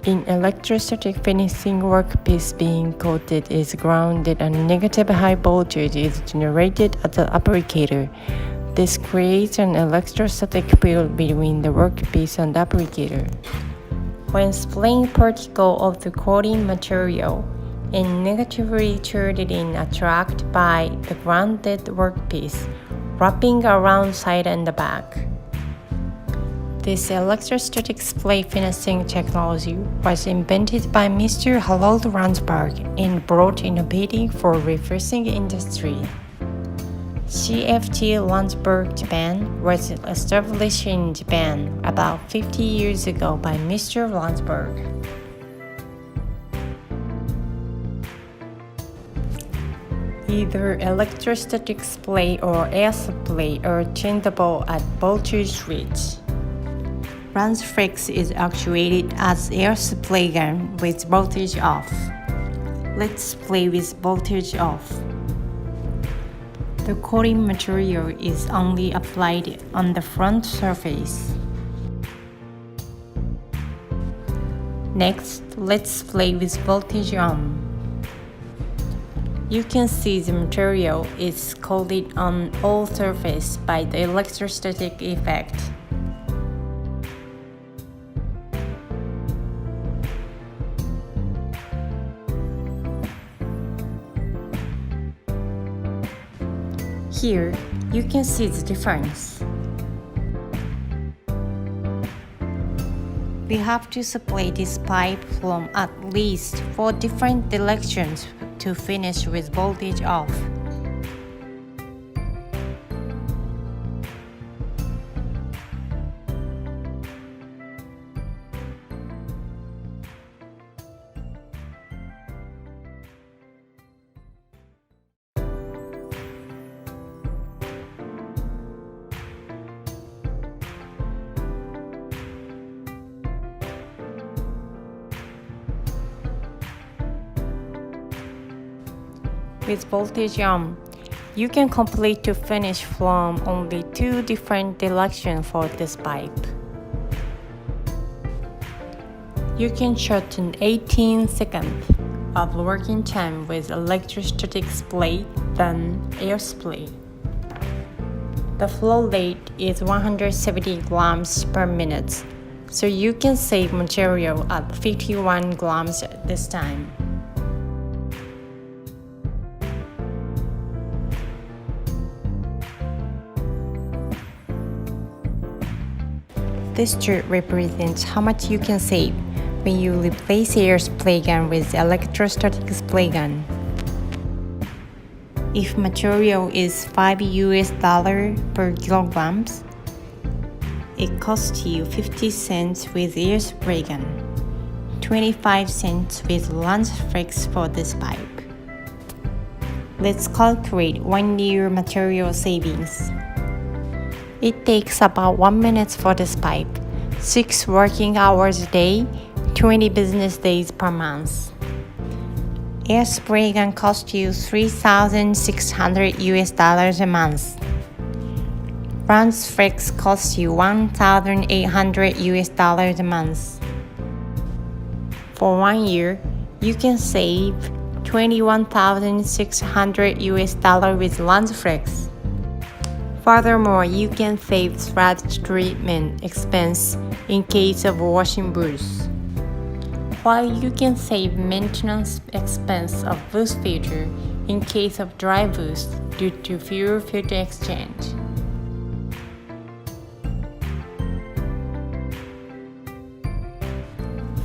In electrostatic finishing, workpiece being coated is grounded and negative high voltage is generated at the applicator. This creates an electrostatic field between the workpiece and the applicator. When spraying particle of the coating material and negatively charged in attracted by the grounded workpiece, wrapping around side and the back. This electrostatic spray finishing technology was invented by Mr. Harold Ransburg and brought innovating for refreshing industry. CFT Ransburg, Japan was established in Japan about 50 years ago by Mr. Ransburg. Either electrostatic spray or air spray are changeable at voltage switch. RansFlex is actuated as air spray gun with voltage off. Let's spray with voltage off. The coating material is only applied on the front surface. Next, let's spray with voltage on. You can see the material is coated on all surfaces by the electrostatic effect. Here, you can see the difference. We have to spray this pipe from at least 4 different directions to finish with voltage off. With voltage on, you can complete to finish from only 2 different directions for this pipe. You can shorten 18 seconds of working time with electrostatic spray than air spray. The flow rate is 170 grams per minute, so you can save material at 51 grams this time. This chart represents how much you can save when you replace air spray gun with electrostatic spray gun. If material is $5 per kilograms, it costs you 50 cents with air spray gun, 25 cents with RansFlex for this pipe. Let's calculate 1 year material savings. It takes about 1 minute for this pipe, 6 working hours a day, 20 business days per month. Air spray gun costs you $3,600 a month. RansFlex costs you $1,800 a month. For 1 year, you can save $21,600 with RansFlex. Furthermore, you can save thread treatment expense in case of washing booths, while you can save maintenance expense of booth filter in case of dry booths due to fuel filter exchange.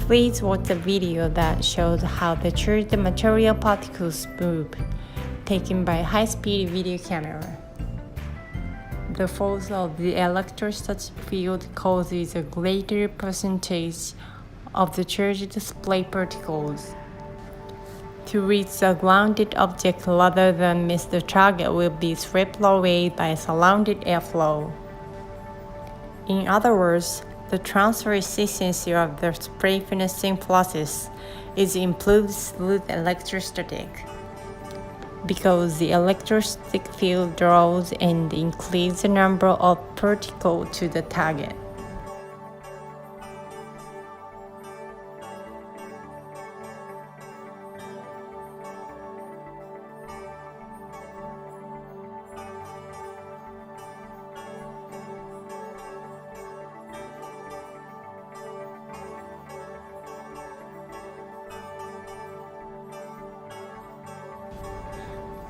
Please watch the video that shows how the charged material particles move, taken by high-speed video camera. The force of the electrostatic field causes a greater percentage of the charged spray particles to reach the grounded object rather than miss the target will be swept away by surrounded airflow. In other words, the transfer efficiency of the spray finishing process is improved through electrostatic, because the electrostatic field draws and increases the number of particles to the target.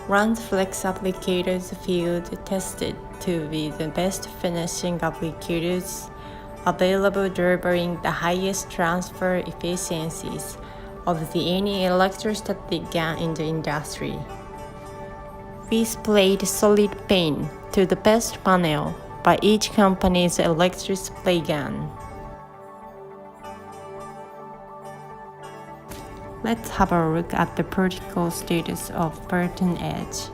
RansFlex applicators field tested to be the best finishing applicators available, delivering the highest transfer efficiencies of any electrostatic gun in the industry. We sprayed solid paint to the best panel by each company's electric spray gun. Let's have a look at the particle status of Burton Edge.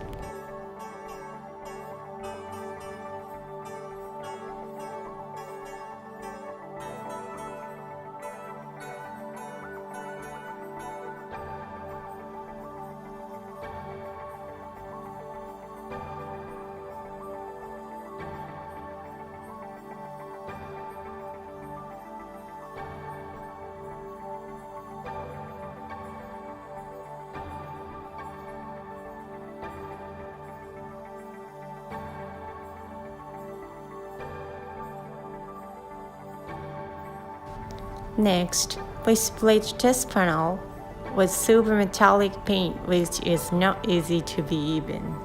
Next, we sprayed test panel with silver metallic paint, which is not easy to be even.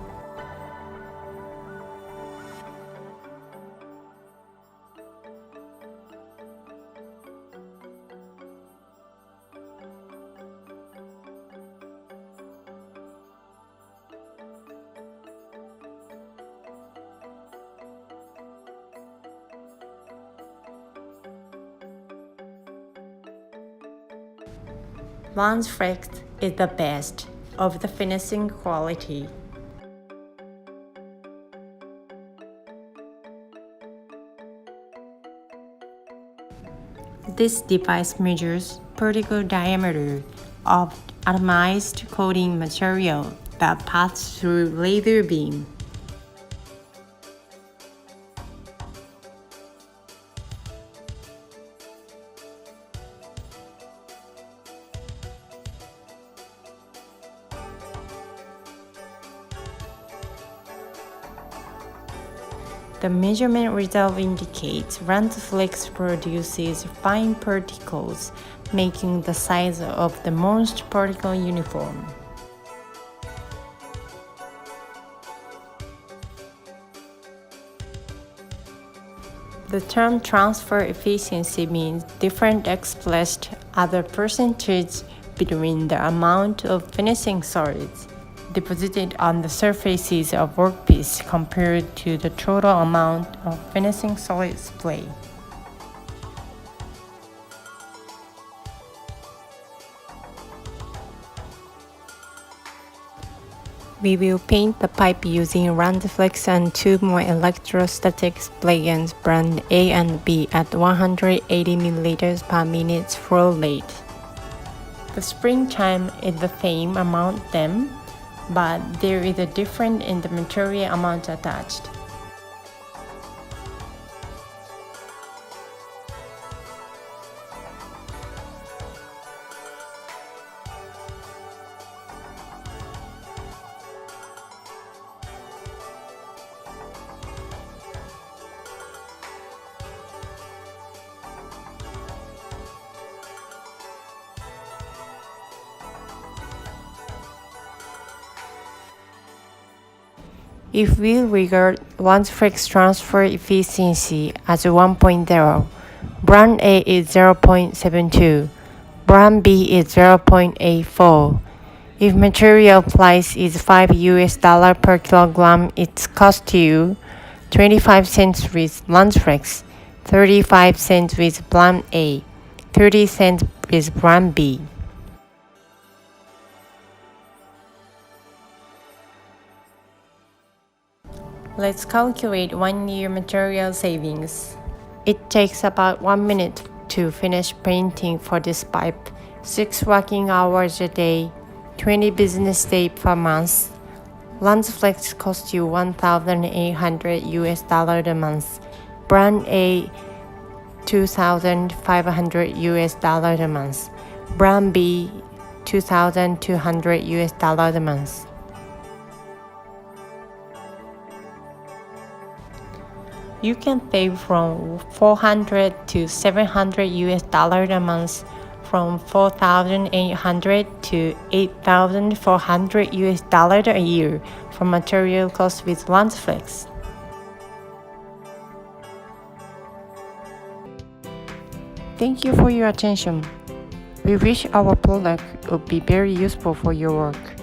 RansFlex is the best of the finishing quality. This device measures particle diameter of atomized coating material that passes through laser beam. The measurement result indicates RansFlex produces fine particles, making the size of the most particle uniform. The term transfer efficiency means difference expressed as a percentage between the amount of finishing solids deposited on the surfaces of workpiece compared to the total amount of finishing solid spray. We will paint the pipe using RansFlex and two more electrostatic spray guns brand A and B at 180 ml per minute flow rate. The spring time is the same amount then, but there is a difference in the material amount attached. If we regard RansFlex transfer efficiency as 1.0, brand A is 0.72, brand B is 0.84. If material price is $5 per kilogram, it costs you 25 cents with RansFlex, 35 cents with brand A, 30 cents with brand B. Let's calculate 1 year material savings. It takes about 1 minute to finish painting for this pipe, 6 working hours a day, 20 business days per month. RansFlex costs you $1,800 a month. Brand A $2,500 a month. Brand B $2,200 a month. You can save from $400 to $700 a month from $4,800 to $8,400 a year for material costs with RansFlex. Thank you for your attention. We wish our product would be very useful for your work.